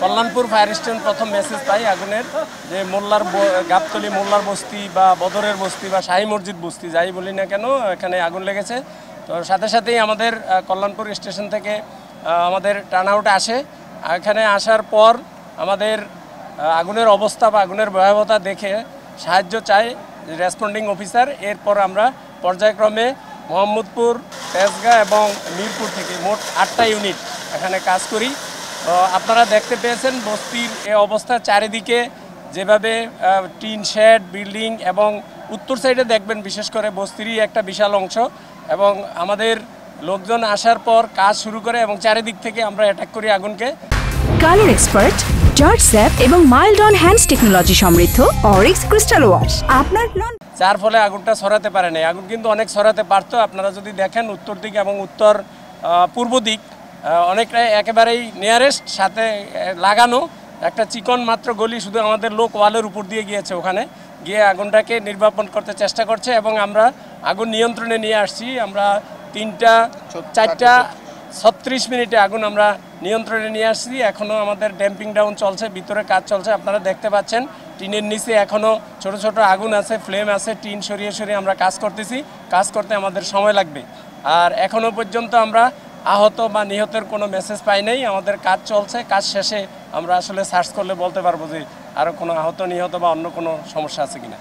Kalyanpur fire station প্রথম message পাই আগুনের, যে মোল্লার গাবতলী মোল্লার বস্তি বা বদরের বস্তি বা শাহী মসজিদ বস্তি যাই বলি না কেন, এখানে আগুন লেগেছে। তো সাথে সাথেই আমাদের কল্যাণপুর স্টেশন থেকে আমাদের টার্ন আউট আসে। এখানে আসার পর আমাদের আগুনের অবস্থা বা আগুনের ভয়াবহতা দেখে সাহায্য চাই রেসপন্ডিং অফিসার। এরপর আমরা পর্যায়ক্রমে মোহাম্মদপুর, তেজগাঁ এবং মিরপুর থেকে মোট 8টা ইউনিট এখানে কাজ করি। তো আপনারা দেখতে পেয়েছেন বস্তির এই অবস্থা, চারিদিকে যেভাবে টিন শেড বিল্ডিং, এবং উত্তর সাইডে দেখবেন বিশেষ করে বস্তিরই একটা বিশাল অংশ। এবং আমাদের লোকজন আসার পর কাজ শুরু করে এবং চারিদিক থেকে আমরা অ্যাটাক করি আগুনকে। কালার এক্সপার্ট, জর্জ স্যাপ এবং মাইল্ড অন হ্যান্ডস টেকনোলজি সমৃদ্ধ অরিক্স ক্রিস্টাল ওয়াশ আপনার যার ফলে আগুনটা ছড়াতে পারে না। আগুন কিন্তু অনেক ছড়াতে পারতো। আপনারা যদি দেখেন উত্তর দিক এবং উত্তর পূর্ব দিক অনেকটাই একেবারেই নিয়ারেস্ট সাথে লাগানো একটা চিকন মাত্র গলি, শুধু আমাদের লোক ওয়ালের উপর দিয়ে গিয়েছে, ওখানে গিয়ে আগুনটাকে নির্বাপন করতে চেষ্টা করছে এবং আমরা আগুন নিয়ন্ত্রণে নিয়ে আসছি। আমরা 3:36 আগুন আমরা নিয়ন্ত্রণে নিয়ে আসছি। এখনও আমাদের ড্যাম্পিং ডাউন চলছে, ভিতরে কাজ চলছে। আপনারা দেখতে পাচ্ছেন টিনের নিচে এখনও ছোট ছোট আগুন আছে, ফ্লেম আছে। টিন সরিয়ে সরিয়ে আমরা কাজ করতেছি। কাজ করতে আমাদের সময় লাগবে। আর এখনও পর্যন্ত আমরা আহত বা নিহতের কোনো মেসেজ পাই নাই। আমাদের কাজ চলছে, কাজ শেষে আমরা আসলে সার্চ করলে বলতে পারবো যে আরও কোনো আহত নিহত বা অন্য কোনো সমস্যা আছে কিনা।